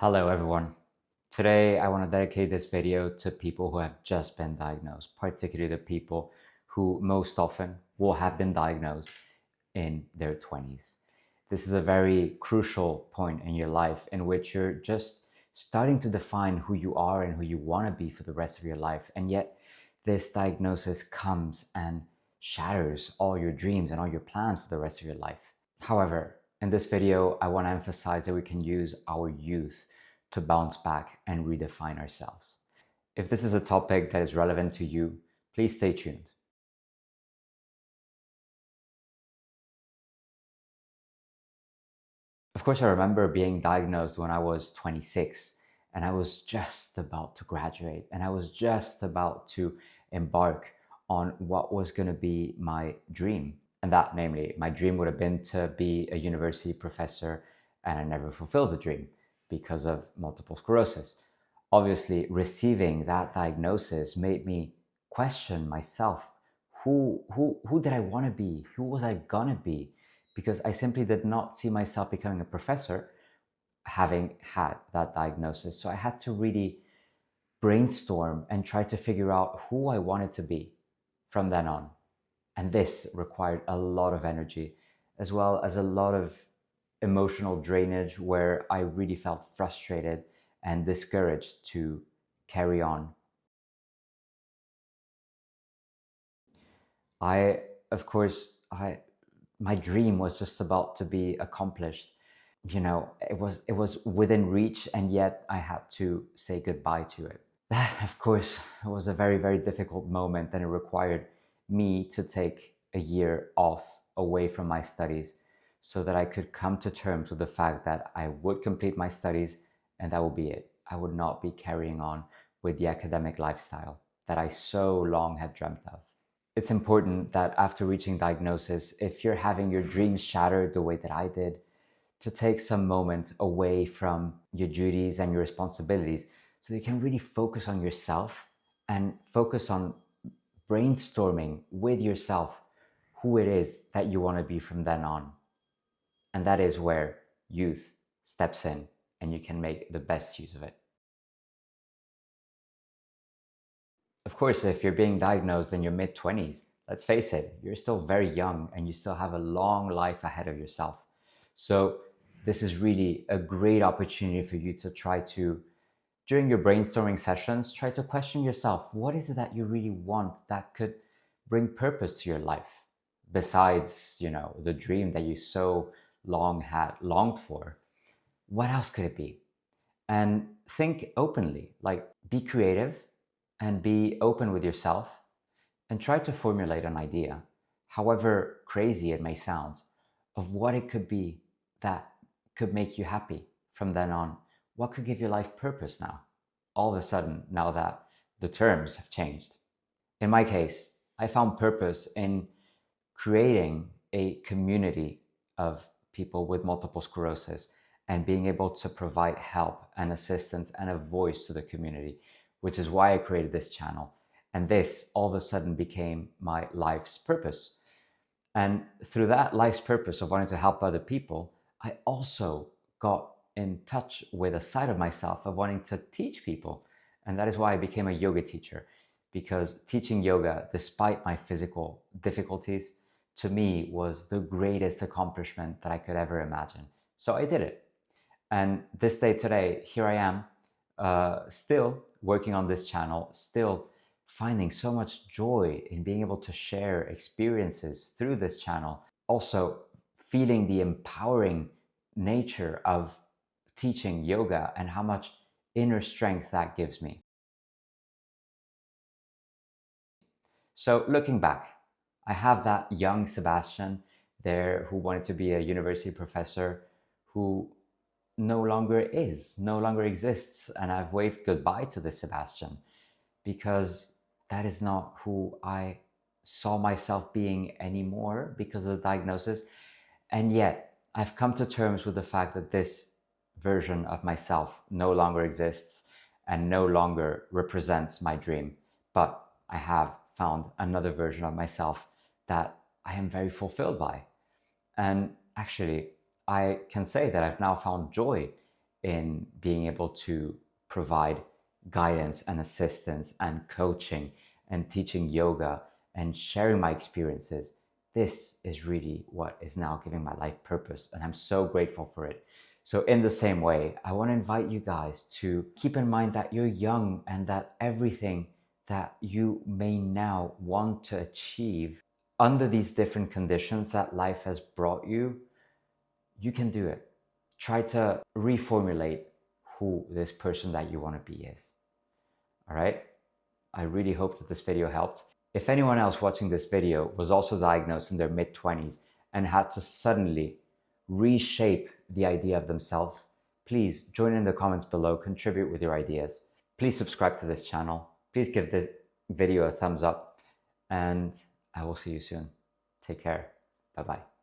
Hello everyone. Today I want to dedicate this video to people who have just been diagnosed, particularly the people who most often will have been diagnosed in their 20s. This is a very crucial point in your life in which you're just starting to define who you are and who you want to be for the rest of your life. And yet this diagnosis comes and shatters all your dreams and all your plans for the rest of your life. However, in this video, I want to emphasize that we can use our youth to bounce back and redefine ourselves. If this is a topic that is relevant to you, please stay tuned. Of course, I remember being diagnosed when I was 26 and I was just about to graduate and I was just about to embark on what was going to be my dream. And that, namely, my dream would have been to be a university professor, and I never fulfilled the dream because of multiple sclerosis. Obviously, receiving that diagnosis made me question myself. Who did I want to be? Who was I gonna be? Because I simply did not see myself becoming a professor having had that diagnosis. So I had to really brainstorm and try to figure out who I wanted to be from then on. And this required a lot of energy, as well as a lot of emotional drainage where I really felt frustrated and discouraged to carry on. Of course, my dream was just about to be accomplished. You know, it was within reach, and yet I had to say goodbye to it. That, of course, was a very, very difficult moment, and it required me to take a year off away from my studies so that I could come to terms with the fact that I would complete my studies and that would be it. I would not be carrying on with the academic lifestyle that I so long had dreamt of. It's important that after reaching diagnosis, if you're having your dreams shattered the way that I did, to take some moment away from your duties and your responsibilities so you can really focus on yourself and focus on brainstorming with yourself who it is that you want to be from then on. And that is where youth steps in and you can make the best use of it. Of course, if you're being diagnosed in your mid-20s, let's face it, you're still very young and you still have a long life ahead of yourself. So this is really a great opportunity for you to try to, during your brainstorming sessions, try to question yourself, what is it that you really want that could bring purpose to your life? Besides, the dream that you so long had longed for, what else could it be? And think openly, like be creative and be open with yourself and try to formulate an idea, however crazy it may sound, of what it could be that could make you happy from then on. What could give your life purpose now? All of a sudden, now that the terms have changed. In my case, I found purpose in creating a community of people with multiple sclerosis and being able to provide help and assistance and a voice to the community, which is why I created this channel. And this all of a sudden became my life's purpose. And through that life's purpose of wanting to help other people, I also got in touch with a side of myself of wanting to teach people. And that is why I became a yoga teacher, because teaching yoga, despite my physical difficulties, to me was the greatest accomplishment that I could ever imagine. So I did it. And this day today, here I am, still working on this channel, still finding so much joy in being able to share experiences through this channel. Also feeling the empowering nature of teaching yoga and how much inner strength that gives me. So looking back, I have that young Sebastian there who wanted to be a university professor, who no longer exists. And I've waved goodbye to this Sebastian because that is not who I saw myself being anymore because of the diagnosis. And yet I've come to terms with the fact that this version of myself no longer exists and no longer represents my dream. But I have found another version of myself that I am very fulfilled by. And actually, I can say that I've now found joy in being able to provide guidance and assistance and coaching and teaching yoga and sharing my experiences. This is really what is now giving my life purpose, and I'm so grateful for it. So in the same way, I want to invite you guys to keep in mind that you're young and that everything that you may now want to achieve under these different conditions that life has brought you, you can do it. Try to reformulate who this person that you want to be is. All right? I really hope that this video helped. If anyone else watching this video was also diagnosed in their mid-20s and had to suddenly reshape the idea of themselves, please join in the comments below, contribute with your ideas. Please subscribe to this channel. Please give this video a thumbs up, and I will see you soon. Take care. Bye-bye.